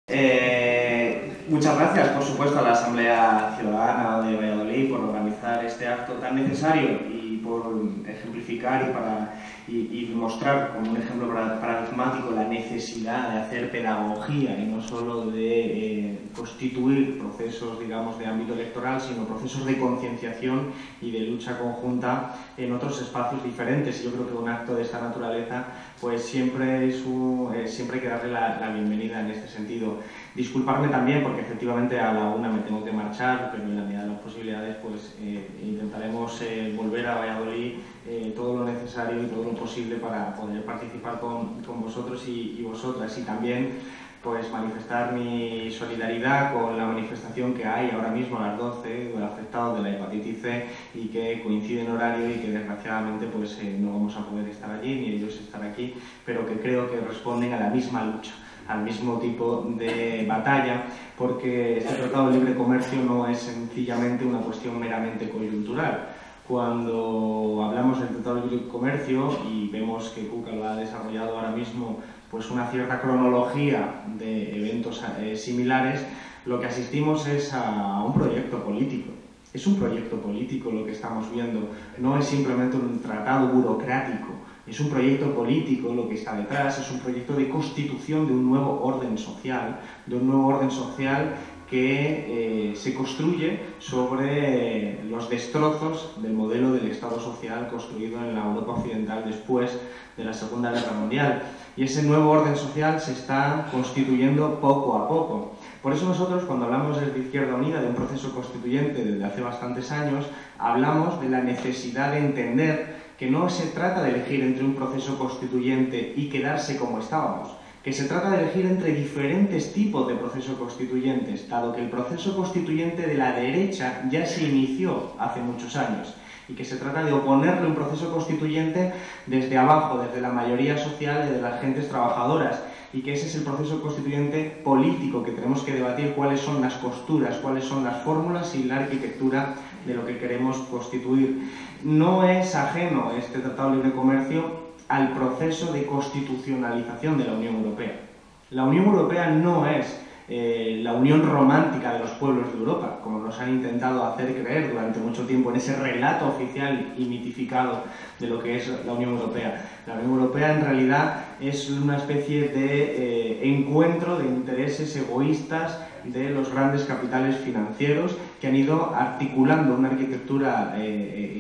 Muchas gracias, por supuesto, a la Asamblea Ciudadana de Valladolid por organizar este acto tan necesario y por ejemplificar y mostrar como un ejemplo paradigmático la necesidad de hacer pedagogía y no solo de constituir procesos, digamos, de ámbito electoral, sino procesos de concienciación y de lucha conjunta en otros espacios diferentes. Yo creo que un acto de esta naturaleza pues siempre hay que darle la bienvenida en este sentido. Disculparme también porque efectivamente a la 1 me tengo que marchar, pero en la medida de las posibilidades pues intentaremos volver a Valladolid todo lo necesario y todo lo posible para poder participar con vosotros y vosotras, y también pues manifestar mi solidaridad con la manifestación que hay ahora mismo a las 12 de afectados de la hepatitis C y que coincide en horario y que desgraciadamente pues no vamos a poder estar allí ni ellos estar aquí, pero que creo que responden a la misma lucha, al mismo tipo de batalla, porque este Tratado de Libre Comercio no es sencillamente una cuestión meramente coyuntural. Cuando hablamos del Tratado de Libre Comercio y vemos que Kuka lo ha desarrollado ahora mismo pues una cierta cronología de eventos similares, lo que asistimos es a un proyecto político. Es un proyecto político lo que estamos viendo, no es simplemente un tratado burocrático, es un proyecto político lo que está detrás, es un proyecto de constitución de un nuevo orden social, que se construye sobre los destrozos del modelo del Estado social construido en la Europa occidental después de la Segunda Guerra Mundial. Y ese nuevo orden social se está constituyendo poco a poco. Por eso nosotros, cuando hablamos desde Izquierda Unida de un proceso constituyente desde hace bastantes años, hablamos de la necesidad de entender que no se trata de elegir entre un proceso constituyente y quedarse como estábamos, que se trata de elegir entre diferentes tipos de procesos constituyentes, dado que el proceso constituyente de la derecha ya se inició hace muchos años, y que se trata de oponerle un proceso constituyente desde abajo, desde la mayoría social, desde las gentes trabajadoras, y que ese es el proceso constituyente político que tenemos que debatir, cuáles son las costuras, cuáles son las fórmulas y la arquitectura de lo que queremos constituir. No es ajeno este Tratado de Libre Comercio al proceso de constitucionalización de la Unión Europea. La Unión Europea no es la unión romántica de los pueblos de Europa, como nos han intentado hacer creer durante mucho tiempo en ese relato oficial y mitificado de lo que es la Unión Europea. La Unión Europea en realidad es una especie de encuentro de intereses egoístas de los grandes capitales financieros que han ido articulando una arquitectura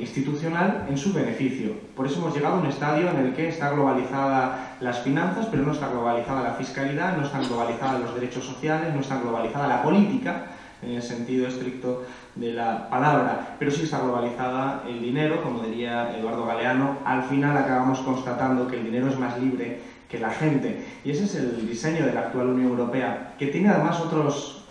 institucional en su beneficio. Por eso hemos llegado a un estadio en el que está globalizada las finanzas, pero no está globalizada la fiscalidad, no están globalizados los derechos sociales, no está globalizada la política, en el sentido estricto de la palabra, pero sí está globalizada el dinero, como diría Eduardo Galeano. Al final acabamos constatando que el dinero es más libre que la gente, y ese es el diseño de la actual Unión Europea, que tiene además otras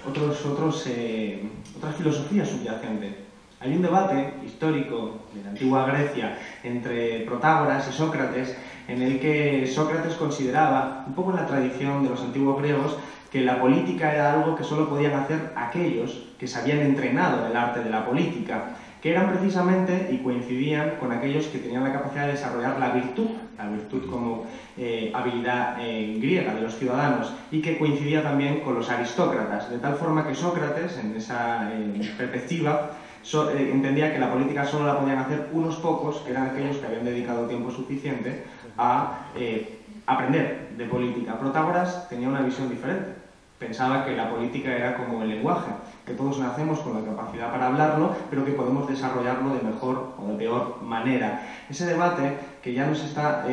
filosofías subyacentes. Hay un debate histórico de la antigua Grecia entre Protágoras y Sócrates, en el que Sócrates consideraba, un poco en la tradición de los antiguos griegos, que la política era algo que solo podían hacer aquellos que se habían entrenado en el arte de la política, que eran precisamente y coincidían con aquellos que tenían la capacidad de desarrollar la virtud como habilidad griega de los ciudadanos, y que coincidía también con los aristócratas, de tal forma que Sócrates, en esa perspectiva, entendía que la política solo la podían hacer unos pocos, que eran aquellos que habían dedicado tiempo suficiente a aprender de política. Protágoras tenía una visión diferente. Pensaba que la política era como el lenguaje, que todos nacemos con la capacidad para hablarlo, pero que podemos desarrollarlo de mejor o de peor manera. Ese debate que ya nos está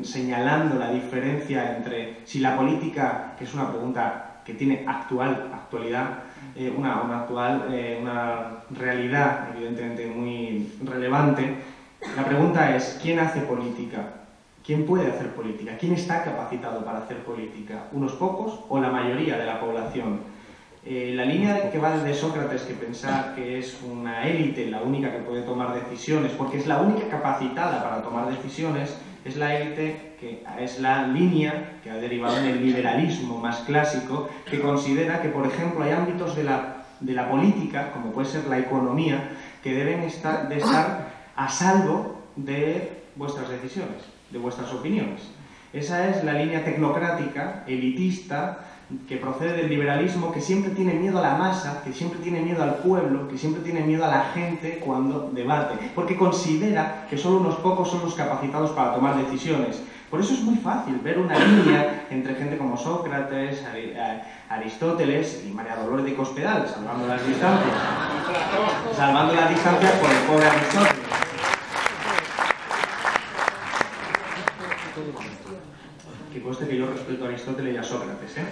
señalando la diferencia entre si la política, que es una pregunta que tiene actualidad, una realidad evidentemente muy relevante. La pregunta es, ¿quién hace política? ¿Quién puede hacer política? ¿Quién está capacitado para hacer política? ¿Unos pocos o la mayoría de la población? La línea que va desde Sócrates, que pensar que es una élite la única que puede tomar decisiones, porque es la única capacitada para tomar decisiones, es la élite que es la línea que ha derivado en el liberalismo más clásico, que considera que, por ejemplo, hay ámbitos de la política, como puede ser la economía, que deben estar a salvo de vuestras decisiones, de vuestras opiniones. Esa es la línea tecnocrática, elitista, que procede del liberalismo, que siempre tiene miedo a la masa, que siempre tiene miedo al pueblo, que siempre tiene miedo a la gente cuando debate, porque considera que solo unos pocos son los capacitados para tomar decisiones. Por eso es muy fácil ver una línea entre gente como Sócrates, Aristóteles y María Dolores de Cospedal, salvando las distancias por el pobre Aristóteles. Que conste que yo respeto a Aristóteles y a Sócrates, ¿eh?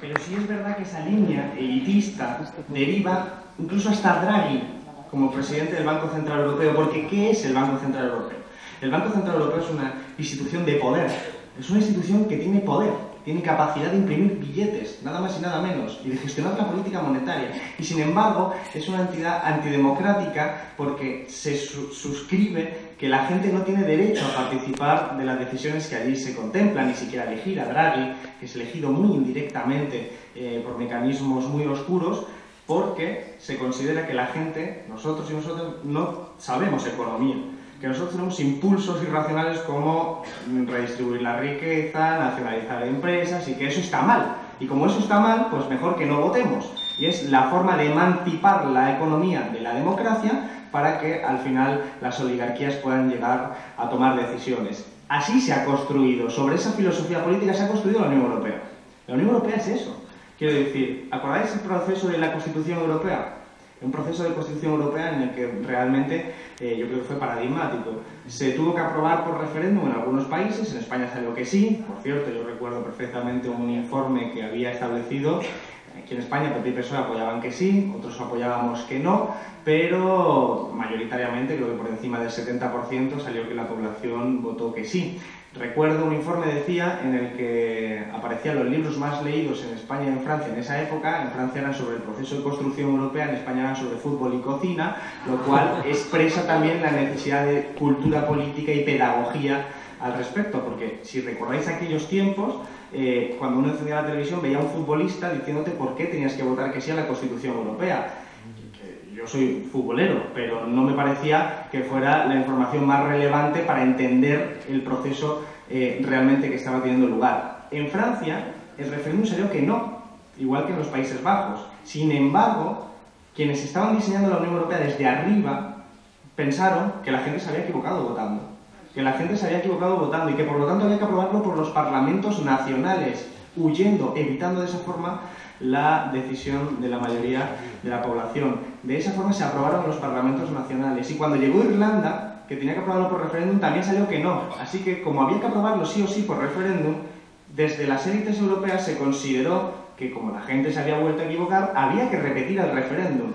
Pero sí es verdad que esa línea elitista deriva incluso hasta Draghi como presidente del Banco Central Europeo, porque ¿qué es el Banco Central Europeo? El Banco Central Europeo es una institución de poder, es una institución que tiene poder, tiene capacidad de imprimir billetes, nada más y nada menos, y de gestionar la política monetaria. Y sin embargo, es una entidad antidemocrática porque se suscribe que la gente no tiene derecho a participar de las decisiones que allí se contemplan, ni siquiera elegir a Draghi, que es elegido muy indirectamente por mecanismos muy oscuros, porque se considera que la gente, nosotros y nosotras, no sabemos economía, que nosotros tenemos impulsos irracionales como redistribuir la riqueza, nacionalizar empresas, y que eso está mal. Y como eso está mal, pues mejor que no votemos. Y es la forma de emancipar la economía de la democracia para que al final las oligarquías puedan llegar a tomar decisiones. Así se ha construido, sobre esa filosofía política se ha construido la Unión Europea. La Unión Europea es eso. Quiero decir, ¿acordáis el proceso de la Constitución Europea? Un proceso de Constitución Europea en el que realmente yo creo que fue paradigmático. Se tuvo que aprobar por referéndum en algunos países, en España salió que sí. Por cierto, yo recuerdo perfectamente un informe que había establecido. Aquí en España PP y PSOE apoyaban que sí, otros apoyábamos que no, pero mayoritariamente, creo que por encima del 70%, salió que la población votó que sí. Recuerdo un informe, decía, en el que aparecían los libros más leídos en España y en Francia en esa época. En Francia eran sobre el proceso de construcción europea, en España eran sobre fútbol y cocina, lo cual expresa también la necesidad de cultura política y pedagogía al respecto, porque si recordáis aquellos tiempos, cuando uno encendía la televisión veía a un futbolista diciéndote por qué tenías que votar que sí a la Constitución Europea. Yo soy futbolero, pero no me parecía que fuera la información más relevante para entender el proceso realmente que estaba teniendo lugar. En Francia, el referéndum salió que no, igual que en los Países Bajos. Sin embargo, quienes estaban diseñando la Unión Europea desde arriba pensaron que la gente se había equivocado votando. Que la gente se había equivocado votando y que por lo tanto había que aprobarlo por los parlamentos nacionales, huyendo, evitando de esa forma la decisión de la mayoría de la población. De esa forma se aprobaron los parlamentos nacionales. Y cuando llegó Irlanda, que tenía que aprobarlo por referéndum, también salió que no. Así que, como había que aprobarlo sí o sí por referéndum, desde las élites europeas se consideró que, como la gente se había vuelto a equivocar, había que repetir el referéndum.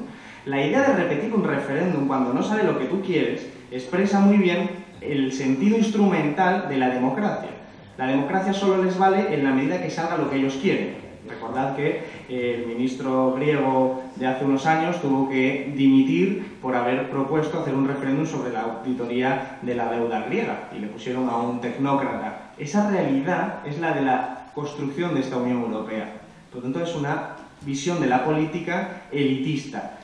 La idea de repetir un referéndum cuando no sale lo que tú quieres expresa muy bien el sentido instrumental de la democracia. La democracia solo les vale en la medida que salga lo que ellos quieren. Recordad que el ministro griego de hace unos años tuvo que dimitir por haber propuesto hacer un referéndum sobre la auditoría de la deuda griega y le pusieron a un tecnócrata. Esa realidad es la de la construcción de esta Unión Europea. Por lo tanto, es una visión de la política elitista,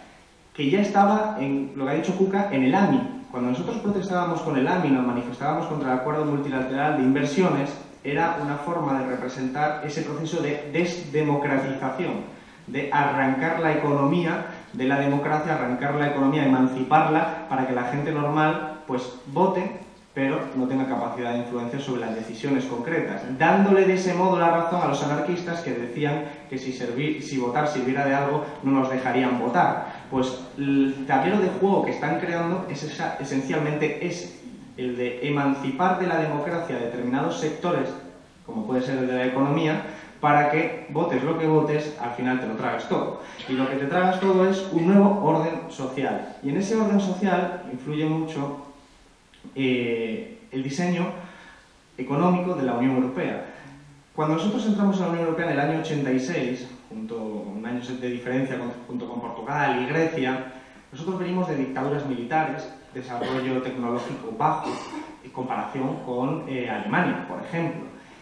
que ya estaba, en lo que ha dicho Cuca, en el AMI. Cuando nosotros protestábamos con el AMI, nos manifestábamos contra el Acuerdo Multilateral de Inversiones, era una forma de representar ese proceso de desdemocratización, de arrancar la economía de la democracia, arrancar la economía, emanciparla para que la gente normal pues vote, pero no tenga capacidad de influencia sobre las decisiones concretas, dándole de ese modo la razón a los anarquistas que decían que si votar sirviera de algo no nos dejarían votar. Pues el tablero de juego que están creando es esencialmente ese, el de emancipar de la democracia determinados sectores, como puede ser el de la economía, para que votes lo que votes, al final te lo tragas todo. Y lo que te tragas todo es un nuevo orden social. Y en ese orden social influye mucho el diseño económico de la Unión Europea. Cuando nosotros entramos en la Unión Europea en el año 86, un año de diferencia junto con Portugal y Grecia, nosotros venimos de dictaduras militares, desarrollo tecnológico bajo, en comparación con Alemania, por ejemplo.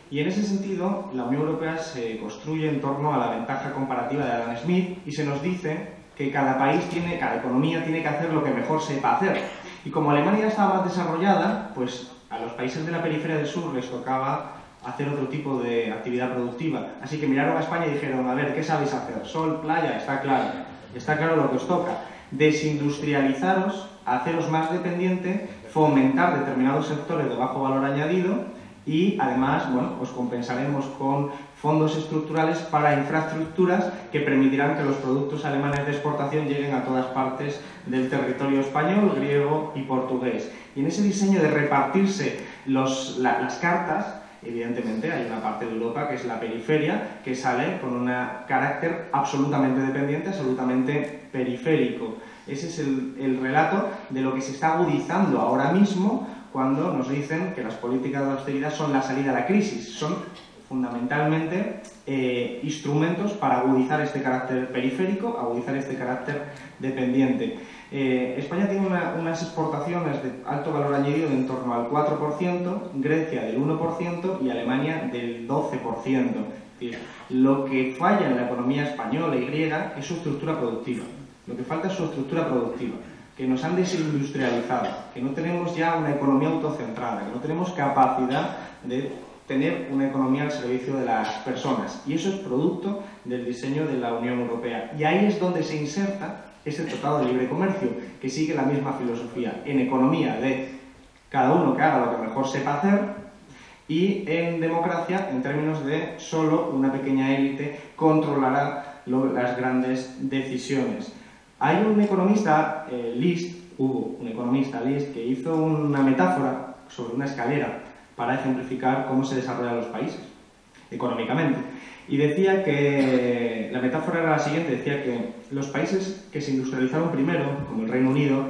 Y en ese sentido, la Unión Europea se construye en torno a la ventaja comparativa de Adam Smith y se nos dice que cada país cada economía tiene que hacer lo que mejor sepa hacer. Y como Alemania estaba más desarrollada, pues a los países de la periferia del sur les tocaba hacer otro tipo de actividad productiva. Así que miraron a España y dijeron, a ver, ¿qué sabéis hacer? Sol, playa, está claro lo que os toca. Desindustrializaros, haceros más dependiente, fomentar determinados sectores de bajo valor añadido y además, bueno, os compensaremos con fondos estructurales para infraestructuras que permitirán que los productos alemanes de exportación lleguen a todas partes del territorio español, griego y portugués. Y en ese diseño de repartirse las cartas, evidentemente hay una parte de Europa que es la periferia, que sale con un carácter absolutamente dependiente, absolutamente periférico. Ese es el relato de lo que se está agudizando ahora mismo cuando nos dicen que las políticas de austeridad son la salida a la crisis. Son fundamentalmente instrumentos para agudizar este carácter periférico, agudizar este carácter dependiente. España tiene unas exportaciones de alto valor añadido de en torno al 4%, Grecia del 1% y Alemania del 12%. Es decir, lo que falla en la economía española y griega es su estructura productiva. Lo que falta es su estructura productiva, que nos han desindustrializado, que no tenemos ya una economía autocentrada, que no tenemos capacidad de tener una economía al servicio de las personas. Y eso es producto del diseño de la Unión Europea. Y ahí es donde se inserta ese Tratado de Libre Comercio, que sigue la misma filosofía. En economía de cada uno que haga lo que mejor sepa hacer, y en democracia en términos de solo una pequeña élite controlará las grandes decisiones. Hay un economista, hubo un economista, List, que hizo una metáfora sobre una escalera para ejemplificar cómo se desarrollan los países económicamente. Y decía que, la metáfora era la siguiente, decía que los países que se industrializaron primero, como el Reino Unido,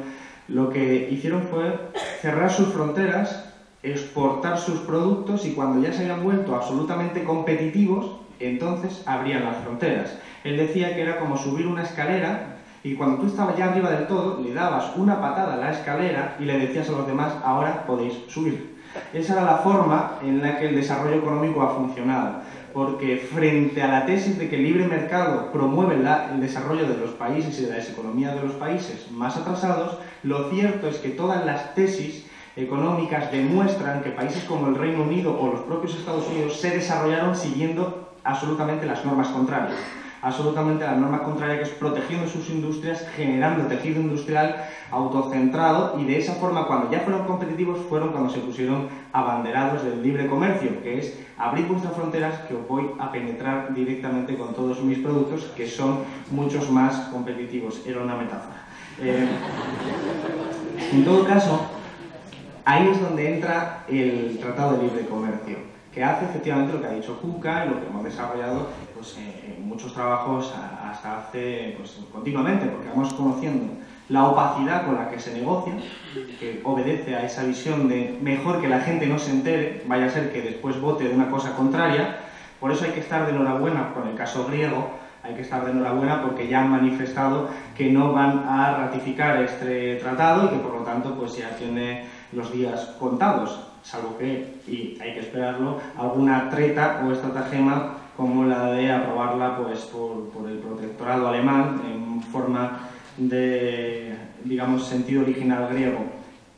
lo que hicieron fue cerrar sus fronteras, exportar sus productos y cuando ya se habían vuelto absolutamente competitivos, entonces abrían las fronteras. Él decía que era como subir una escalera y cuando tú estabas ya arriba del todo, le dabas una patada a la escalera y le decías a los demás, ahora podéis subir. Esa era la forma en la que el desarrollo económico ha funcionado, porque frente a la tesis de que el libre mercado promueve el desarrollo de los países y de las economías de los países más atrasados, lo cierto es que todas las tesis económicas demuestran que países como el Reino Unido o los propios Estados Unidos se desarrollaron siguiendo absolutamente las normas contrarias. Absolutamente la norma contraria, que es protegiendo sus industrias, generando tejido industrial autocentrado, y de esa forma, cuando ya fueron competitivos, fueron cuando se pusieron abanderados del libre comercio, que es abrir vuestras fronteras, que os voy a penetrar directamente con todos mis productos, que son muchos más competitivos. Era una metáfora. En todo caso, ahí es donde entra el Tratado de Libre Comercio, que hace efectivamente lo que ha dicho Kuka y lo que hemos desarrollado pues, en muchos trabajos hasta hace continuamente, porque vamos conociendo la opacidad con la que se negocia, que obedece a esa visión de mejor que la gente no se entere, vaya a ser que después vote de una cosa contraria. Por eso hay que estar de enhorabuena con el caso griego, hay que estar de enhorabuena porque ya han manifestado que no van a ratificar este tratado y que por lo tanto pues ya tiene los días contados, salvo que, y hay que esperarlo, alguna treta o estratagema como la de aprobarla pues por el protectorado alemán en forma de, digamos, sentido original griego.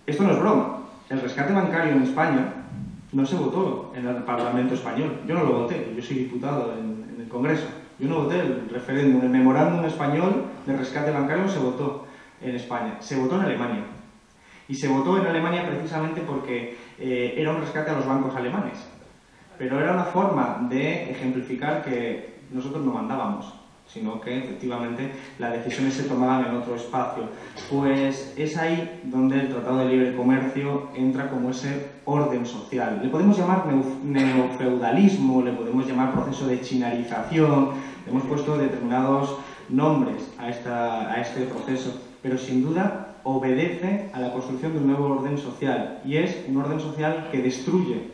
Esto no es broma. El rescate bancario en España no se votó en el Parlamento español. Yo no lo voté, yo soy diputado en el Congreso. Yo no voté el referéndum, el memorándum español de rescate bancario no se votó en España, se votó en Alemania. Y se votó en Alemania precisamente porque era un rescate a los bancos alemanes. Pero era una forma de ejemplificar que nosotros no mandábamos, sino que efectivamente las decisiones se tomaban en otro espacio. Pues es ahí donde el Tratado de Libre Comercio entra como ese orden social. Le podemos llamar neofeudalismo, le podemos llamar proceso de chinarización, le hemos puesto determinados nombres a este proceso, pero sin duda obedece a la construcción de un nuevo orden social, y es un orden social que destruye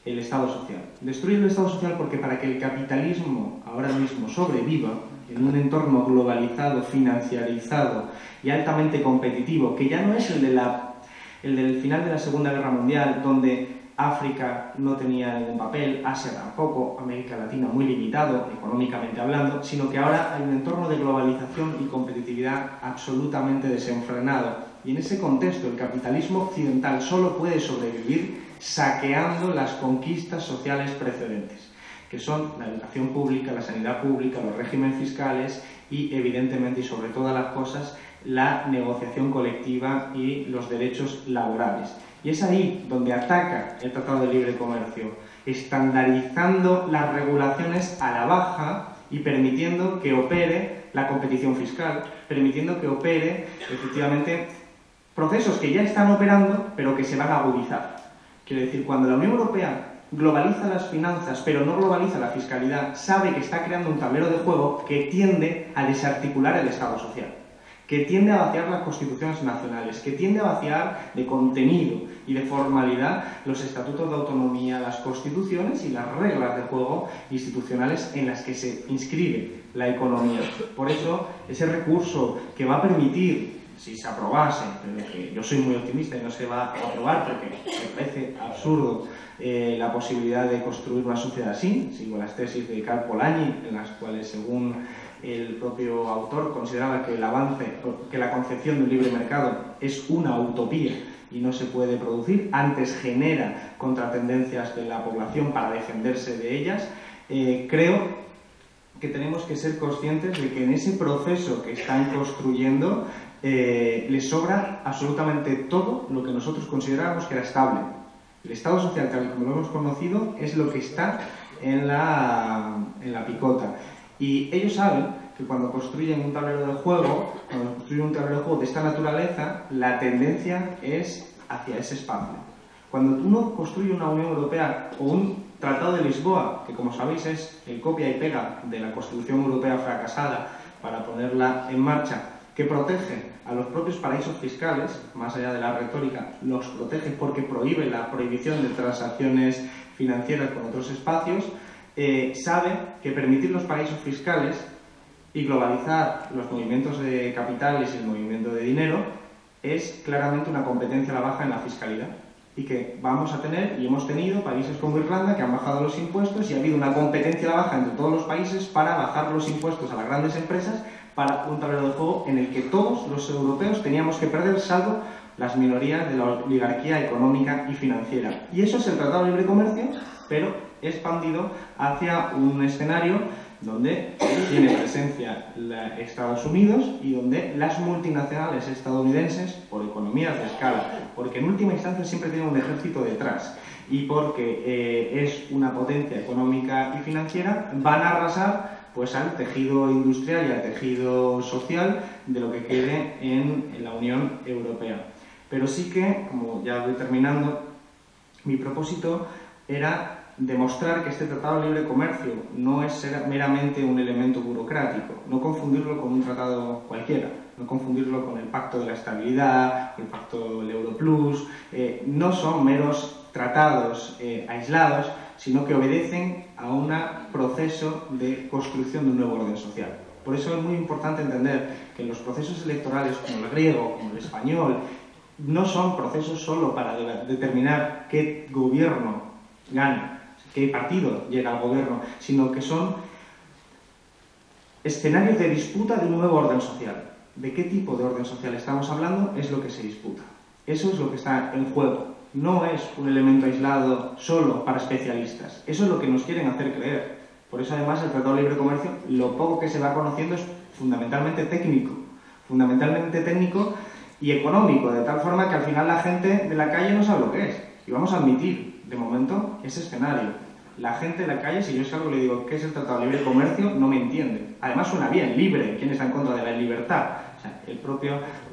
el Estado social. Destruye el Estado social porque para que el capitalismo ahora mismo sobreviva en un entorno globalizado, financiarizado y altamente competitivo, que ya no es el del final de la Segunda Guerra Mundial, donde África no tenía ningún papel, Asia tampoco, América Latina muy limitado, económicamente hablando, sino que ahora hay un entorno de globalización y competitividad absolutamente desenfrenado. Y en ese contexto el capitalismo occidental solo puede sobrevivir saqueando las conquistas sociales precedentes, que son la educación pública, la sanidad pública, los regímenes fiscales y, evidentemente, y sobre todas las cosas, la negociación colectiva y los derechos laborales. Y es ahí donde ataca el Tratado de Libre Comercio, estandarizando las regulaciones a la baja y permitiendo que opere la competición fiscal, permitiendo que opere, efectivamente, procesos que ya están operando, pero que se van a agudizar. Quiero decir, cuando la Unión Europea globaliza las finanzas, pero no globaliza la fiscalidad, sabe que está creando un tablero de juego que tiende a desarticular el Estado social, que tiende a vaciar las constituciones nacionales, que tiende a vaciar de contenido y de formalidad los estatutos de autonomía, las constituciones y las reglas de juego institucionales en las que se inscribe la economía. Por eso, ese recurso que va a permitir, si se aprobase, pero que yo soy muy optimista y no se va a aprobar porque me parece absurdo la posibilidad de construir una sociedad así, sigo las tesis de Karl Polanyi, en las cuales, según el propio autor, consideraba que el avance, que la concepción de un libre mercado es una utopía y no se puede producir, antes genera contratendencias de la población para defenderse de ellas. Creo que tenemos que ser conscientes de que en ese proceso que están construyendo les sobra absolutamente todo lo que nosotros considerábamos que era estable. El Estado social, tal y como lo hemos conocido, es lo que está en la picota. Y ellos saben que cuando construyen un tablero de juego, de esta naturaleza, la tendencia es hacia ese espacio. Cuando uno construye una Unión Europea o un Tratado de Lisboa, que como sabéis es el copia y pega de la Constitución Europea fracasada para ponerla en marcha, que protege a los propios paraísos fiscales, más allá de la retórica, los protege porque prohíbe la prohibición de transacciones financieras con otros espacios, sabe que permitir los paraísos fiscales y globalizar los movimientos de capitales y el movimiento de dinero es claramente una competencia a la baja en la fiscalidad. Y que vamos a tener, y hemos tenido, países como Irlanda que han bajado los impuestos y ha habido una competencia a la baja entre todos los países para bajar los impuestos a las grandes empresas para un tablero de juego en el que todos los europeos teníamos que perder, salvo las minorías de la oligarquía económica y financiera. Y eso es el Tratado de Libre Comercio, pero expandido hacia un escenario donde tiene presencia Estados Unidos y donde las multinacionales estadounidenses, por economías de escala, porque en última instancia siempre tienen un ejército detrás y porque es una potencia económica y financiera, van a arrasar pues al tejido industrial y al tejido social de lo que quede en la Unión Europea. Pero sí que, como ya voy terminando, mi propósito era demostrar que este Tratado de Libre Comercio no es meramente un elemento burocrático, no confundirlo con un tratado cualquiera, no confundirlo con el Pacto de la Estabilidad, el Pacto del Euro Plus, no son meros tratados aislados, sino que obedecen a un proceso de construcción de un nuevo orden social. Por eso es muy importante entender que los procesos electorales, como el griego, como el español, no son procesos solo para determinar qué gobierno gana, qué partido llega al gobierno, sino que son escenarios de disputa de un nuevo orden social. ¿De qué tipo de orden social estamos hablando? Es lo que se disputa. Eso es lo que está en juego. No es un elemento aislado solo para especialistas. Eso es lo que nos quieren hacer creer. Por eso, además, el Tratado de Libre Comercio, lo poco que se va conociendo es fundamentalmente técnico y económico, de tal forma que al final la gente de la calle no sabe lo que es. Y vamos a admitir, de momento, ese escenario. La gente de la calle, si yo salgo y le digo ¿qué es el Tratado de Libre Comercio?, no me entiende. Además suena bien, libre. ¿Quién está en contra de la libertad? O sea,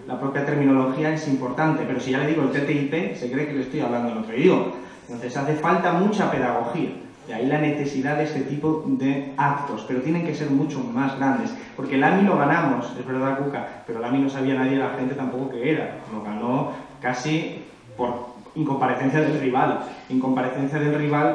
la propia terminología es importante, pero si ya le digo el TTIP, se cree que le estoy hablando en otro idioma. Entonces hace falta mucha pedagogía. De ahí la necesidad de este tipo de actos, pero tienen que ser mucho más grandes. Porque el AMI lo ganamos, es verdad, Cuca, pero el AMI no sabía nadie, la gente tampoco que era. Lo ganó casi por incomparecencia del rival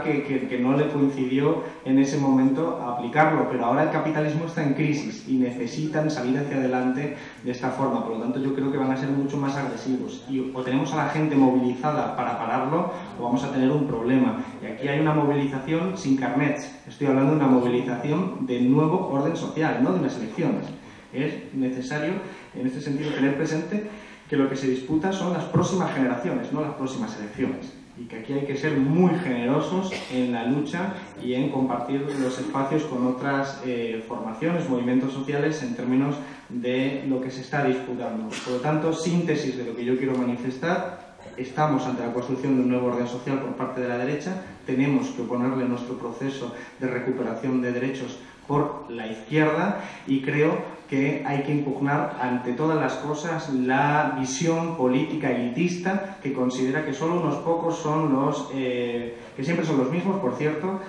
que no le coincidió en ese momento aplicarlo, pero ahora el capitalismo está en crisis y necesitan salir hacia adelante de esta forma. Por lo tanto, yo creo que van a ser mucho más agresivos y o tenemos a la gente movilizada para pararlo o vamos a tener un problema. Y aquí hay una movilización sin carnets, estoy hablando de una movilización de nuevo orden social, no de unas elecciones. Es necesario en este sentido tener presente que lo que se disputa son las próximas generaciones, no las próximas elecciones. y que aquí hay que ser muy generosos en la lucha y en compartir los espacios con otras formaciones, movimientos sociales en términos de lo que se está disputando. Por lo tanto, síntesis de lo que yo quiero manifestar: estamos ante la construcción de un nuevo orden social por parte de la derecha, tenemos que oponerle nuestro proceso de recuperación de derechos por la izquierda, y creo que hay que impugnar ante todas las cosas la visión política elitista que considera que solo unos pocos son los, que siempre son los mismos, por cierto,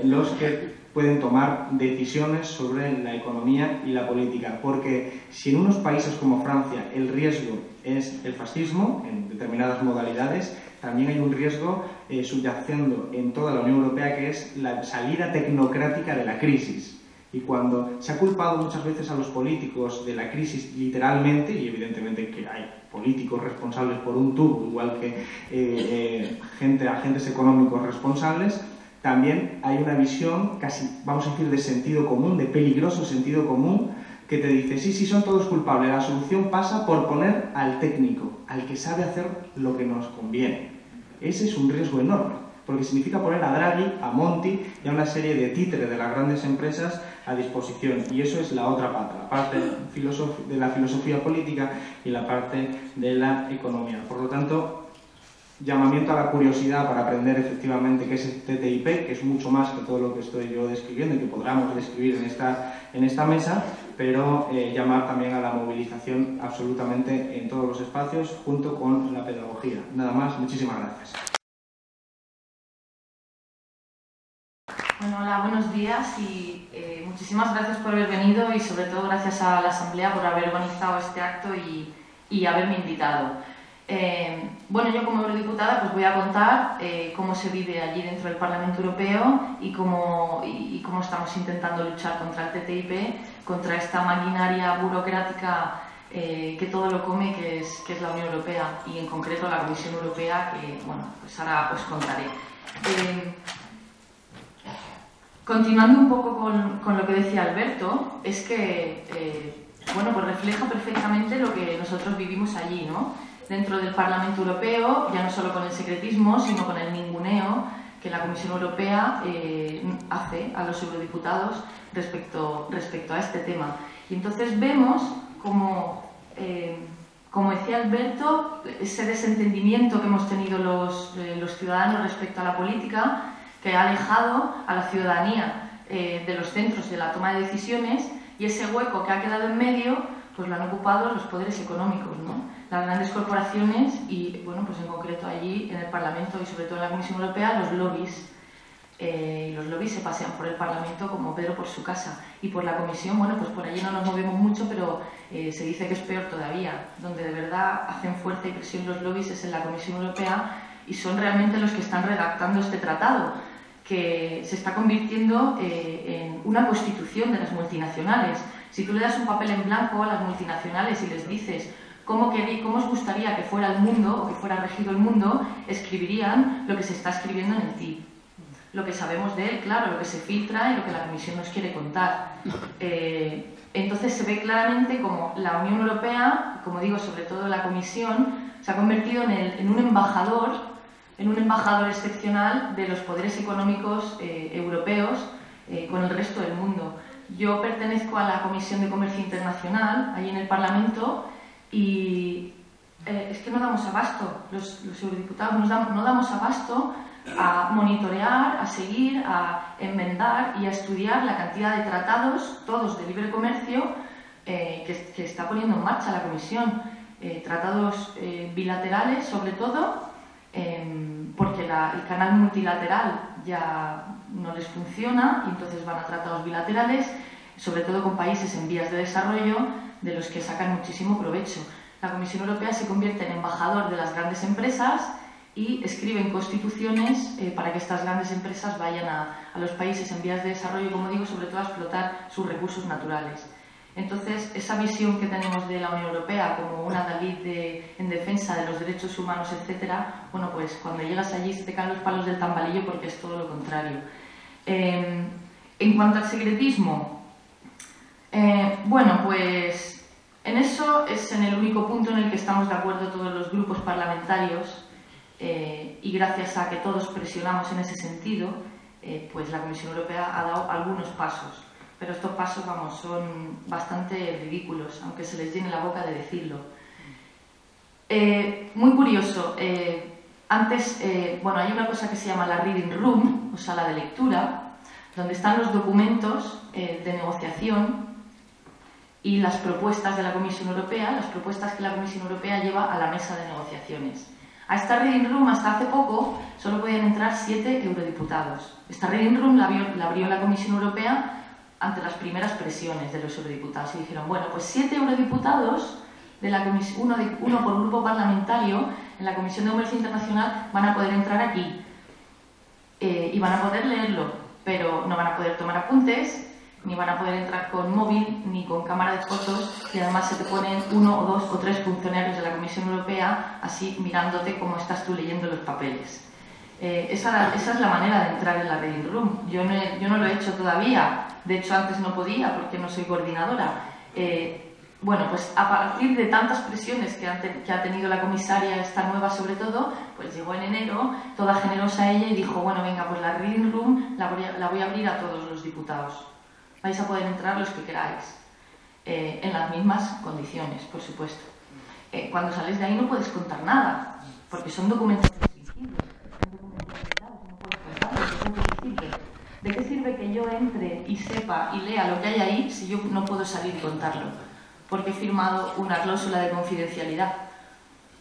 los que pueden tomar decisiones sobre la economía y la política. Porque si en unos países como Francia el riesgo es el fascismo, en determinadas modalidades, también hay un riesgo subyacendo en toda la Unión Europea, que es la salida tecnocrática de la crisis. Y cuando se ha culpado muchas veces a los políticos de la crisis literalmente, y evidentemente que hay políticos responsables por un tubo, igual que agentes económicos responsables, también hay una visión casi, vamos a decir, de sentido común, de peligroso sentido común, que te dice, sí, son todos culpables, la solución pasa por poner al técnico, al que sabe hacer lo que nos conviene. Ese es un riesgo enorme, porque significa poner a Draghi, a Monti y a una serie de títeres de las grandes empresas a disposición. Y eso es la otra pata, la parte de la filosofía política y la parte de la economía. Por lo tanto, llamamiento a la curiosidad para aprender efectivamente qué es el TTIP, que es mucho más que todo lo que estoy yo describiendo y que podamos describir en esta mesa, pero llamar también a la movilización absolutamente en todos los espacios, junto con la pedagogía. Nada más, muchísimas gracias. Bueno, hola, buenos días y muchísimas gracias por haber venido y sobre todo gracias a la Asamblea por haber organizado este acto y haberme invitado. Bueno, yo como eurodiputada pues voy a contar cómo se vive allí dentro del Parlamento Europeo y cómo estamos intentando luchar contra el TTIP, contra esta maquinaria burocrática que todo lo come, que es la Unión Europea y en concreto la Comisión Europea, que bueno, pues ahora os contaré. Continuando un poco con lo que decía Alberto, es que bueno, pues refleja perfectamente lo que nosotros vivimos allí, ¿no? Dentro del Parlamento Europeo, ya no solo con el secretismo, sino con el ninguneo que la Comisión Europea hace a los eurodiputados respecto a este tema. Y entonces vemos como decía Alberto, ese desentendimiento que hemos tenido los ciudadanos respecto a la política, que ha alejado a la ciudadanía de los centros de la toma de decisiones, y ese hueco que ha quedado en medio pues lo han ocupado los poderes económicos, ¿no? Las grandes corporaciones y, bueno, pues en concreto allí en el Parlamento y sobre todo en la Comisión Europea, los lobbies. Los lobbies se pasean por el Parlamento como Pedro por su casa. Y por la Comisión, bueno, pues por allí no nos movemos mucho, pero se dice que es peor todavía. Donde de verdad hacen fuerza y presión los lobbies es en la Comisión Europea, y son realmente los que están redactando este tratado, que se está convirtiendo en una constitución de las multinacionales. Si tú le das un papel en blanco a las multinacionales y les dices cómo os gustaría que fuera el mundo o que fuera regido el mundo, escribirían lo que se está escribiendo en el TTIP. Lo que sabemos de él, claro, lo que se filtra y lo que la Comisión nos quiere contar. Entonces se ve claramente como la Unión Europea, como digo, sobre todo la Comisión, se ha convertido en un embajador excepcional de los poderes económicos europeos con el resto del mundo. Yo pertenezco a la Comisión de Comercio Internacional, allí en el Parlamento, y es que no damos abasto, los eurodiputados no damos abasto a monitorear, a seguir, a enmendar y a estudiar la cantidad de tratados, todos de libre comercio, que está poniendo en marcha la Comisión. Tratados bilaterales, sobre todo, porque el canal multilateral ya no les funciona y entonces van a tratados bilaterales, sobre todo con países en vías de desarrollo, de los que sacan muchísimo provecho. La Comisión Europea se convierte en embajador de las grandes empresas y escriben constituciones para que estas grandes empresas vayan a los países en vías de desarrollo, como digo, sobre todo a explotar sus recursos naturales. Entonces, esa visión que tenemos de la Unión Europea como una David en defensa de los derechos humanos, etcétera, bueno, pues cuando llegas allí se te caen los palos del tambalillo, porque es todo lo contrario. En cuanto al secretismo, bueno, pues en eso es en el único punto en el que estamos de acuerdo todos los grupos parlamentarios, y gracias a que todos presionamos en ese sentido, pues la Comisión Europea ha dado algunos pasos. Pero estos pasos, vamos, son bastante ridículos, aunque se les llene la boca de decirlo. Muy curioso, antes, bueno, hay una cosa que se llama la Reading Room, o sala de lectura, donde están los documentos de negociación y las propuestas de la Comisión Europea, las propuestas que la Comisión Europea lleva a la mesa de negociaciones. A esta Reading Room, hasta hace poco, solo podían entrar 7 eurodiputados. Esta Reading Room la abrió la Comisión Europea ante las primeras presiones de los eurodiputados y dijeron, bueno, pues 7 eurodiputados, de la uno por grupo parlamentario, en la Comisión de Comercio Internacional van a poder entrar aquí y van a poder leerlo, pero no van a poder tomar apuntes, ni van a poder entrar con móvil, ni con cámara de fotos, y además se te ponen 1 o 2 o 3 funcionarios de la Comisión Europea así mirándote como estás tú leyendo los papeles. Esa es la manera de entrar en la Reading Room. Yo no lo he hecho todavía, de hecho antes no podía porque no soy coordinadora. Bueno, pues a partir de tantas presiones que ha tenido la comisaria, esta nueva sobre todo, pues llegó en enero, toda generosa ella, y dijo, bueno, venga, pues la Reading Room la voy a abrir a todos los diputados. Vais a poder entrar los que queráis, en las mismas condiciones, por supuesto. Cuando sales de ahí no puedes contar nada, porque son documentos restringidos. ¿De qué sirve que yo entre y sepa y lea lo que hay ahí si yo no puedo salir y contarlo? Porque he firmado una cláusula de confidencialidad.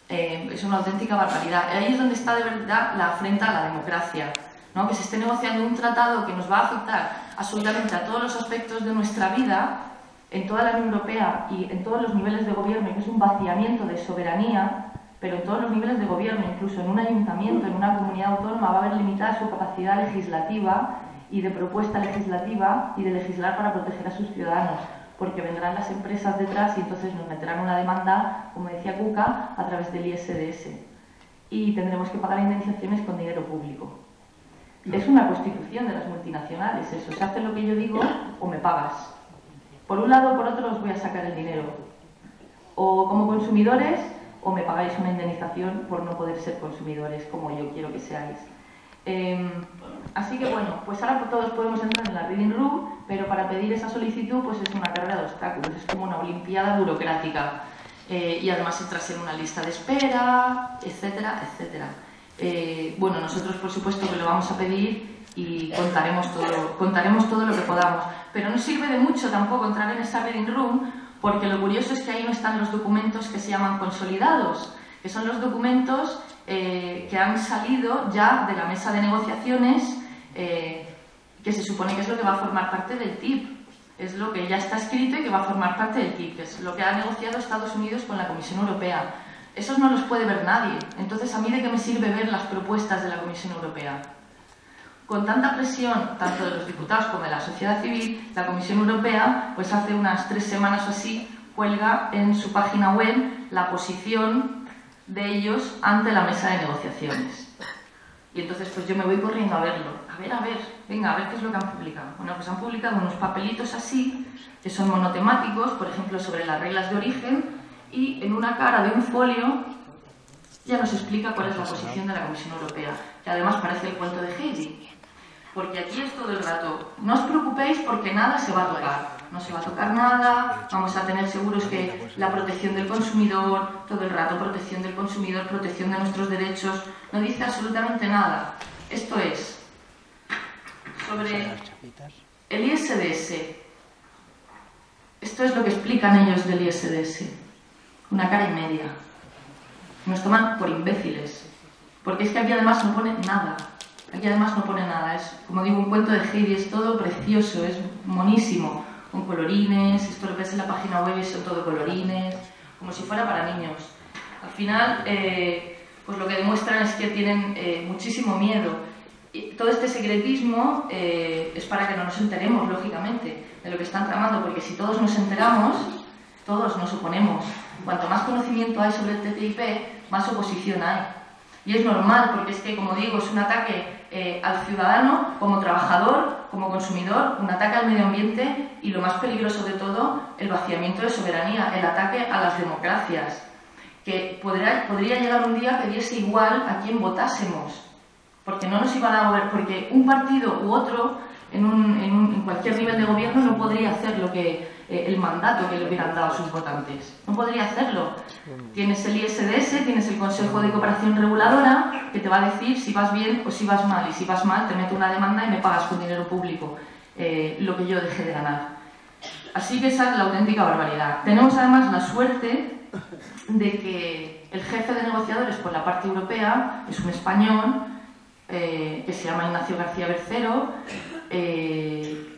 Es una auténtica barbaridad. Ahí es donde está de verdad la afrenta a la democracia, ¿no? Que se esté negociando un tratado que nos va a afectar absolutamente a todos los aspectos de nuestra vida, en toda la Unión Europea y en todos los niveles de gobierno, y que es un vaciamiento de soberanía, pero en todos los niveles de gobierno, incluso en un ayuntamiento, en una comunidad autónoma, va a haber limitada su capacidad legislativa y de propuesta legislativa y de legislar para proteger a sus ciudadanos, porque vendrán las empresas detrás y entonces nos meterán una demanda, como decía Cuca, a través del ISDS. Y tendremos que pagar indemnizaciones con dinero público. Es una constitución de las multinacionales eso, se hace lo que yo digo o me pagas. Por un lado o por otro os voy a sacar el dinero. O como consumidores, o me pagáis una indemnización por no poder ser consumidores como yo quiero que seáis. Así que bueno, pues ahora todos podemos entrar en la Reading Room, pero para pedir esa solicitud pues es una carrera de obstáculos, es como una olimpiada burocrática. Y además entras en una lista de espera, etcétera, etcétera. Bueno, nosotros por supuesto que lo vamos a pedir y contaremos todo lo que podamos. Pero no sirve de mucho tampoco entrar en esa Reading Room, porque lo curioso es que ahí no están los documentos que se llaman consolidados, que son los documentos que han salido ya de la mesa de negociaciones, que se supone que es lo que va a formar parte del TIP. Es lo que ya está escrito y que va a formar parte del TIP, que es lo que ha negociado Estados Unidos con la Comisión Europea. Esos no los puede ver nadie. Entonces, ¿a mí de qué me sirve ver las propuestas de la Comisión Europea? Con tanta presión, tanto de los diputados como de la sociedad civil, la Comisión Europea, pues hace unas 3 semanas o así, cuelga en su página web la posición de ellos ante la mesa de negociaciones. Y entonces, pues yo me voy corriendo a verlo. A ver, venga, a ver qué es lo que han publicado. Bueno, pues han publicado unos papelitos así, que son monotemáticos, por ejemplo, sobre las reglas de origen, y en una cara de un folio ya nos explica cuál es la posición de la Comisión Europea, que además parece el cuento de Heidi, porque aquí es todo el rato, no os preocupéis porque nada se va a tocar, no se va a tocar nada, vamos a tener seguros que la protección del consumidor, todo el rato protección del consumidor, protección de nuestros derechos, no dice absolutamente nada. Esto es sobre el ISDS. Esto es lo que explican ellos del ISDS. Una cara y media. Nos toman por imbéciles. Porque es que aquí además no pone nada. Aquí además no pone nada. Es, como digo, un cuento de Heidi. Es todo precioso, es monísimo. Con colorines. Esto lo ves en la página web, son todo colorines. Como si fuera para niños. Al final, pues lo que demuestran es que tienen muchísimo miedo. Y todo este secretismo es para que no nos enteremos, lógicamente, de lo que están tramando. Porque si todos nos enteramos, todos nos oponemos. Cuanto más conocimiento hay sobre el TTIP, más oposición hay. Y es normal, porque es que, como digo, es un ataque al ciudadano, como trabajador, como consumidor, un ataque al medio ambiente y, lo más peligroso de todo, el vaciamiento de soberanía, el ataque a las democracias. que podría llegar un día que diese igual a quién votásemos, porque no nos iban a mover, porque un partido u otro en cualquier nivel de gobierno no podría hacer lo que el mandato que le hubieran dado a sus votantes. No podría hacerlo. Tienes el ISDS, tienes el Consejo de Cooperación Reguladora, que te va a decir si vas bien o si vas mal. Y si vas mal, te meto una demanda y me pagas con dinero público lo que yo dejé de ganar. Así que esa es la auténtica barbaridad. Tenemos además la suerte de que el jefe de negociadores por la parte europea es un español que se llama Ignacio García Bercero,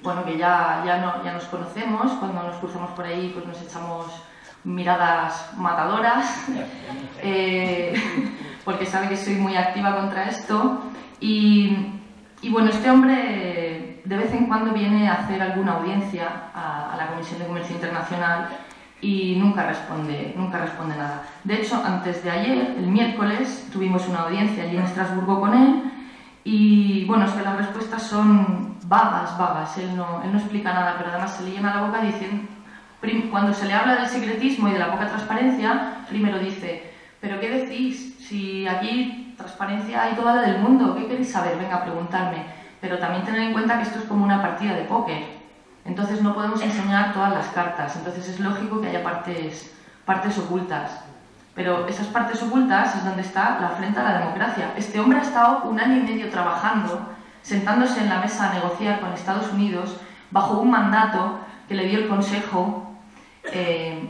bueno, que ya nos conocemos, cuando nos cruzamos por ahí pues nos echamos miradas matadoras, porque sabe que soy muy activa contra esto, y bueno, este hombre de vez en cuando viene a hacer alguna audiencia a la Comisión de Comercio Internacional y nunca responde nada. De hecho, antes de ayer, el miércoles, tuvimos una audiencia allí en Estrasburgo con él. Y bueno, es que las respuestas son vagas, él no explica nada, pero además se le llena la boca diciendo, cuando se le habla del secretismo y de la poca transparencia, primero dice, ¿pero qué decís? Si aquí transparencia hay toda la del mundo, ¿qué queréis saber? Venga a preguntarme. Pero también tener en cuenta que esto es como una partida de póker, entonces no podemos enseñar todas las cartas, entonces es lógico que haya partes ocultas. Pero esas partes ocultas es donde está la afrenta a la democracia. Este hombre ha estado 1 año y medio trabajando, sentándose en la mesa a negociar con Estados Unidos bajo un mandato que le dio el Consejo,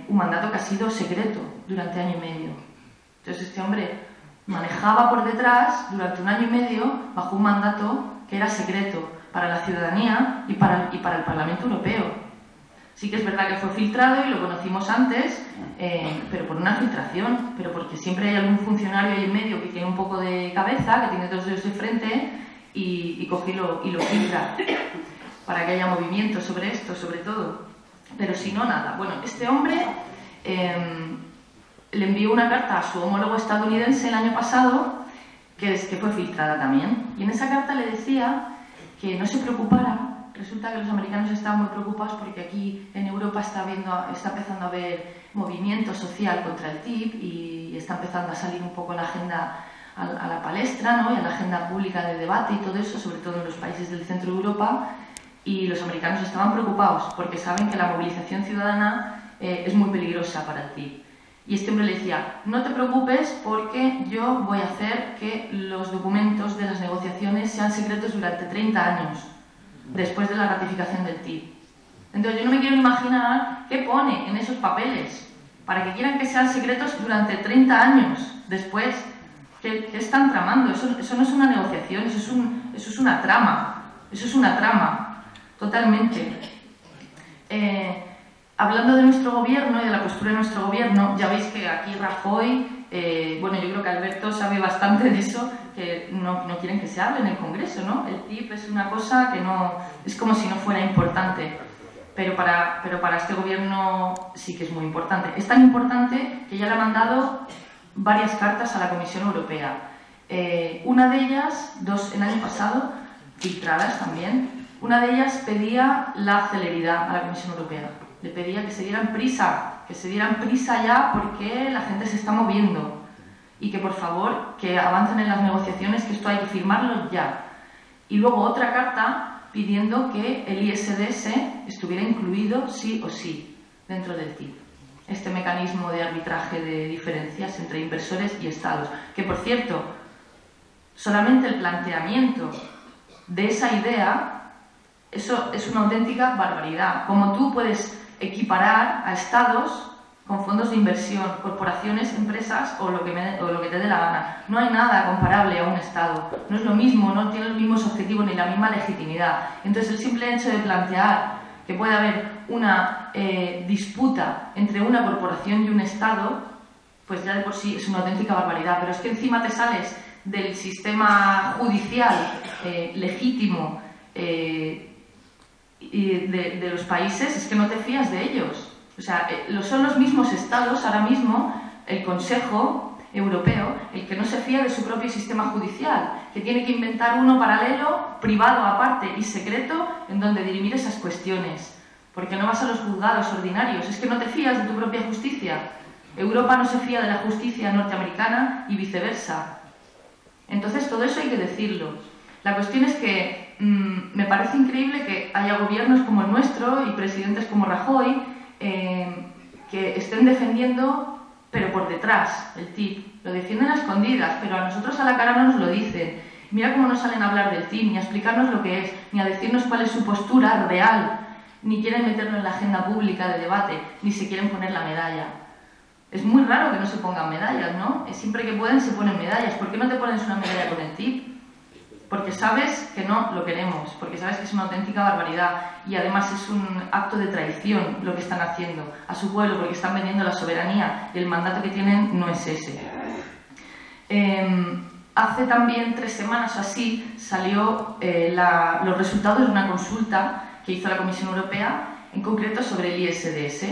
un mandato que ha sido secreto durante 1 año y medio. Entonces este hombre manejaba por detrás durante 1 año y medio bajo un mandato que era secreto para la ciudadanía y para el Parlamento Europeo. Sí que es verdad que fue filtrado y lo conocimos antes, pero por una filtración, pero porque siempre hay algún funcionario ahí en medio que tiene un poco de cabeza, que tiene 2 dedos de frente y coge y lo filtra para que haya movimiento sobre esto, sobre todo. Pero si no, nada. Bueno, este hombre le envió una carta a su homólogo estadounidense el año pasado, que fue filtrada también, y en esa carta le decía que no se preocupara. Resulta que los americanos están muy preocupados porque aquí en Europa está empezando a haber movimiento social contra el TTIP y está empezando a salir un poco la agenda a la palestra, ¿no? Y a la agenda pública de debate y todo eso, sobre todo en los países del centro de Europa, y los americanos estaban preocupados porque saben que la movilización ciudadana es muy peligrosa para el TTIP. Y este hombre le decía, no te preocupes porque yo voy a hacer que los documentos de las negociaciones sean secretos durante 30 años. Después de la ratificación del TTIP. Entonces yo no me quiero imaginar qué pone en esos papeles para que quieran que sean secretos durante 30 años después. ¿Qué están tramando? Eso no es una negociación, eso es una trama. Eso es una trama, totalmente. Hablando de nuestro gobierno y de la postura de nuestro gobierno, ya veis que aquí Rajoy, bueno, yo creo que Alberto sabe bastante de eso, que no quieren que se hable en el Congreso, ¿no? El TTIP es una cosa que no... es como si no fuera importante, pero para este gobierno sí que es muy importante. Es tan importante que ya le han mandado varias cartas a la Comisión Europea. Una de ellas, 2 el año pasado, filtradas también, una de ellas pedía la celeridad a la Comisión Europea. Le pedía que se dieran prisa ya porque la gente se está moviendo y que por favor que avancen en las negociaciones, que esto hay que firmarlo ya. Y luego otra carta pidiendo que el ISDS estuviera incluido sí o sí dentro del TTIP. Este mecanismo de arbitraje de diferencias entre inversores y estados. Que por cierto, solamente el planteamiento de esa idea, eso es una auténtica barbaridad. Como tú puedes equiparar a estados con fondos de inversión, corporaciones, empresas o lo que te dé la gana. No hay nada comparable a un estado. No es lo mismo, no tiene los mismos objetivos ni la misma legitimidad. Entonces el simple hecho de plantear que puede haber una disputa entre una corporación y un estado, pues ya de por sí es una auténtica barbaridad. Pero es que encima te sales del sistema judicial legítimo y de los países, es que no te fías de ellos. O sea, son los mismos estados ahora mismo, el Consejo Europeo, el que no se fía de su propio sistema judicial, que tiene que inventar uno paralelo, privado aparte y secreto, en donde dirimir esas cuestiones. Porque no vas a los juzgados ordinarios, es que no te fías de tu propia justicia. Europa no se fía de la justicia norteamericana y viceversa. Entonces, todo eso hay que decirlo. La cuestión es que me parece increíble que haya gobiernos como el nuestro y presidentes como Rajoy que estén defendiendo, pero por detrás, el TIP. Lo defienden a escondidas, pero a nosotros a la cara no nos lo dicen. Mira cómo no salen a hablar del TIP, ni a explicarnos lo que es, ni a decirnos cuál es su postura real, ni quieren meterlo en la agenda pública de debate, ni se quieren poner la medalla. Es muy raro que no se pongan medallas, ¿no? Siempre que pueden se ponen medallas. ¿Por qué no te pones una medalla con el TIP? Porque sabes que no lo queremos, porque sabes que es una auténtica barbaridad y además es un acto de traición lo que están haciendo a su pueblo, porque están vendiendo la soberanía y el mandato que tienen no es ese. Hace también 3 semanas o así salió los resultados de una consulta que hizo la Comisión Europea, en concreto sobre el ISDS.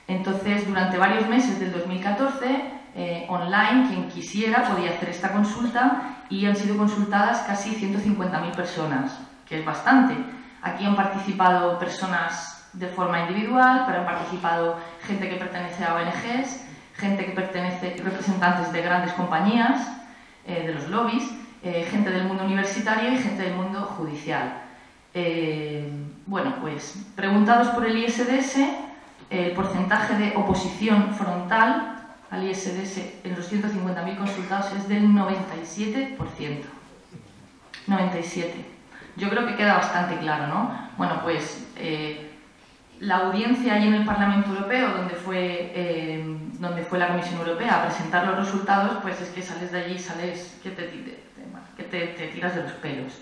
Entonces, durante varios meses del 2014, online, quien quisiera podía hacer esta consulta y han sido consultadas casi 150.000 personas, que es bastante. Aquí han participado personas de forma individual, pero han participado gente que pertenece a ONGs, gente que pertenece, representantes de grandes compañías, de los lobbies, gente del mundo universitario y gente del mundo judicial. Bueno, pues preguntados por el ISDS, el porcentaje de oposición frontal al ISDS en los 150.000 consultados es del 97%. 97%. Yo creo que queda bastante claro, ¿no? Bueno, pues la audiencia allí en el Parlamento Europeo, donde fue la Comisión Europea a presentar los resultados, pues es que sales de allí y sales que te tiras de los pelos.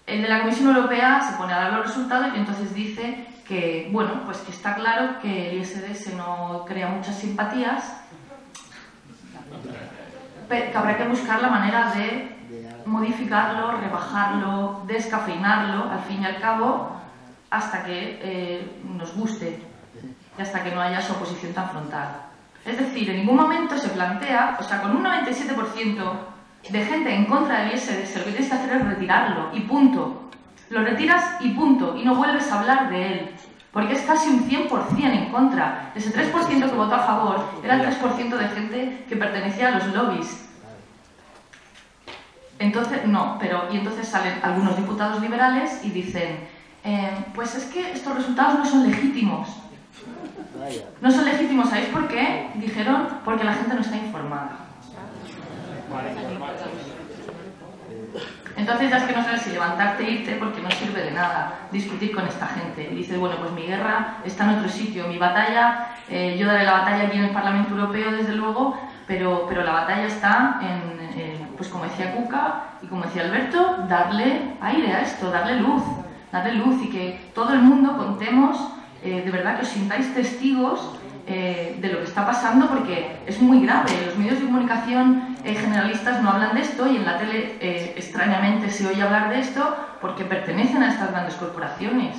El de la Comisión Europea se pone a dar los resultados y entonces dice que, bueno, pues que está claro que el ISDS no crea muchas simpatías, que habrá que buscar la manera de modificarlo, rebajarlo, descafeinarlo, al fin y al cabo, hasta que nos guste y hasta que no haya esa oposición tan frontal. Es decir, en ningún momento se plantea, o sea, con un 97% de gente en contra del ISDS, lo que tienes que hacer es retirarlo y punto. Lo retiras y punto, y no vuelves a hablar de él, porque es casi un 100% en contra. Ese 3% que votó a favor era el 3% de gente que pertenecía a los lobbies. Entonces, no, y entonces salen algunos diputados liberales y dicen, pues es que estos resultados no son legítimos. No son legítimos, ¿sabéis por qué? Dijeron, porque la gente no está informada. Entonces ya es que no sabes si levantarte e irte porque no sirve de nada discutir con esta gente. Y dices, bueno, pues mi guerra está en otro sitio, mi batalla, yo daré la batalla aquí en el Parlamento Europeo, desde luego, pero la batalla está en, pues como decía Cuca y como decía Alberto, darle aire a esto, darle luz y que todo el mundo contemos, de verdad que os sintáis testigos de lo que está pasando, porque es muy grave. Los medios de comunicación generalistas no hablan de esto y en la tele extrañamente se oye hablar de esto porque pertenecen a estas grandes corporaciones.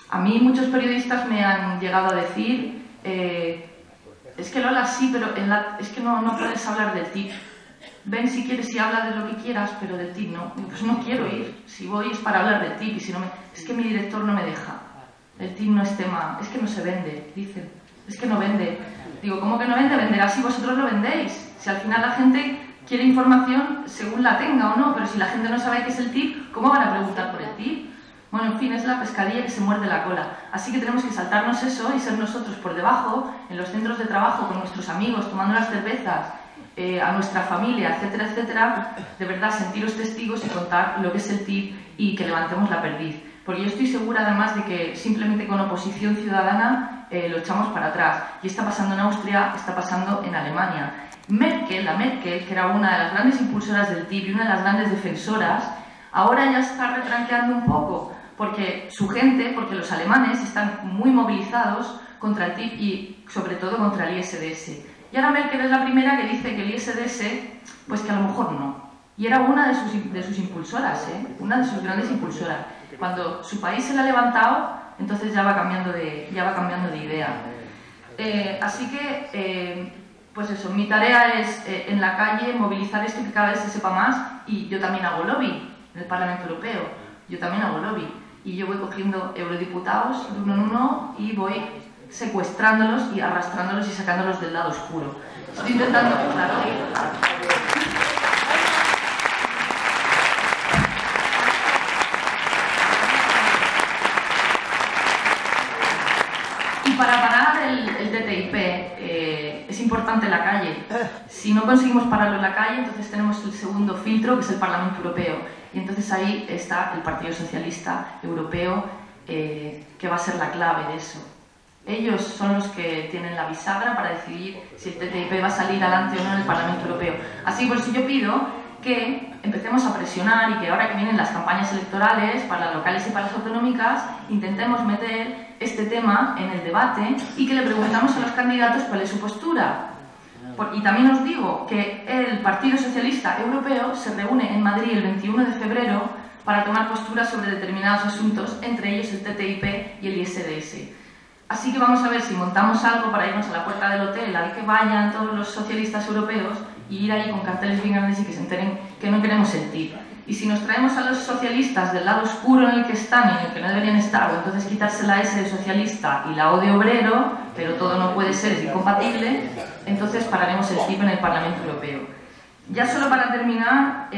A mí muchos periodistas me han llegado a decir es que Lola sí, pero es que no puedes hablar del TIP. Ven si quieres y habla de lo que quieras, pero del TIP no. Pues no quiero ir. Si voy es para hablar del TIP y si no es que mi director no me deja. El TIP no es tema, es que no se vende, dicen. Es que no vende. Digo, ¿cómo que no vende? Venderá si vosotros lo vendéis. Si al final la gente quiere información según la tenga o no, pero si la gente no sabe qué es el TIP, ¿cómo van a preguntar por el TIP? Bueno, en fin, es la pescadilla que se muerde la cola. Así que tenemos que saltarnos eso y ser nosotros por debajo, en los centros de trabajo, con nuestros amigos, tomando las cervezas, a nuestra familia, etcétera, etcétera. De verdad, sentiros testigos y contar lo que es el TIP y que levantemos la perdiz. Porque yo estoy segura, además, de que simplemente con oposición ciudadana lo echamos para atrás. Y está pasando en Austria, está pasando en Alemania. La Merkel, que era una de las grandes impulsoras del TIP y una de las grandes defensoras, ahora ya está retranqueando un poco, porque su gente, porque los alemanes están muy movilizados contra el TIP y sobre todo contra el ISDS. Y ahora Merkel es la primera que dice que el ISDS, pues que a lo mejor no. Y era una de sus impulsoras, una de sus grandes impulsoras. Cuando su país se la ha levantado, entonces ya va cambiando de idea. Así que, pues eso, mi tarea es en la calle movilizar esto y que cada vez se sepa más. Y yo también hago lobby en el Parlamento Europeo. Yo también hago lobby. Y yo voy cogiendo eurodiputados de uno en uno y voy secuestrándolos y arrastrándolos y sacándolos del lado oscuro. Estoy intentando, claro. Y para parar el TTIP es importante la calle. Si no conseguimos pararlo en la calle, entonces tenemos el segundo filtro, que es el Parlamento Europeo. Y entonces ahí está el Partido Socialista Europeo, que va a ser la clave de eso. Ellos son los que tienen la bisagra para decidir si el TTIP va a salir adelante o no en el Parlamento Europeo. Así por eso yo pido que empecemos a presionar y que ahora que vienen las campañas electorales para las locales y para las autonómicas, intentemos meter este tema en el debate y que le preguntamos a los candidatos cuál es su postura. Y también os digo que el Partido Socialista Europeo se reúne en Madrid el 21 de febrero para tomar posturas sobre determinados asuntos, entre ellos el TTIP y el ISDS. Así que vamos a ver si montamos algo para irnos a la puerta del hotel, al que vayan todos los socialistas europeos y ir ahí con carteles bien grandes y que se enteren que no queremos el TTIP. Y si nos traemos a los socialistas del lado oscuro en el que están y en el que no deberían estar, o entonces quitarse la S de socialista y la O de obrero, pero todo no puede ser, es incompatible, entonces pararemos el TTIP en el Parlamento Europeo. Ya solo para terminar,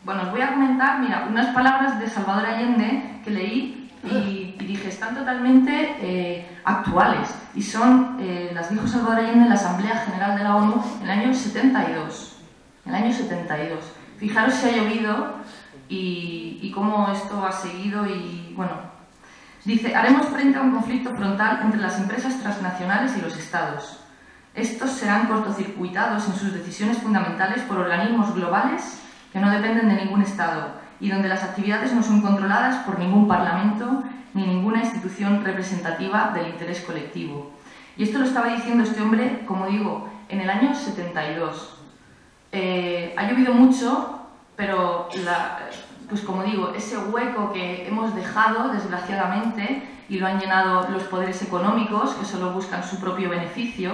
bueno, os voy a comentar, mira, unas palabras de Salvador Allende que leí y dije, están totalmente actuales, y son, las dijo Salvador Allende en la Asamblea General de la ONU en el año 72. En el año 72. Fijaros si ha llovido y cómo esto ha seguido y, bueno, dice, haremos frente a un conflicto frontal entre las empresas transnacionales y los estados. Estos serán cortocircuitados en sus decisiones fundamentales por organismos globales que no dependen de ningún estado y donde las actividades no son controladas por ningún parlamento ni ninguna institución representativa del interés colectivo. Y esto lo estaba diciendo este hombre, como digo, en el año 72. Ha llovido mucho, pero, pues como digo, ese hueco que hemos dejado, desgraciadamente, y lo han llenado los poderes económicos, que solo buscan su propio beneficio,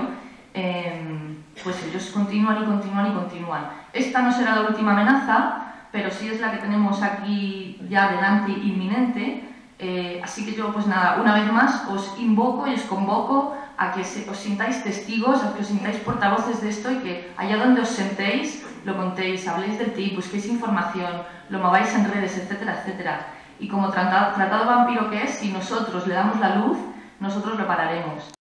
pues ellos continúan y continúan y continúan. Esta no será la última amenaza, pero sí es la que tenemos aquí ya delante, inminente. Así que yo, pues nada, una vez más os invoco y os convoco a que os sintáis testigos, a que os sintáis portavoces de esto y que allá donde os sentéis lo contéis, habléis del TTIP, busquéis información, lo mováis en redes, etcétera, etcétera. Y como tratado vampiro que es, si nosotros le damos la luz, nosotros lo pararemos.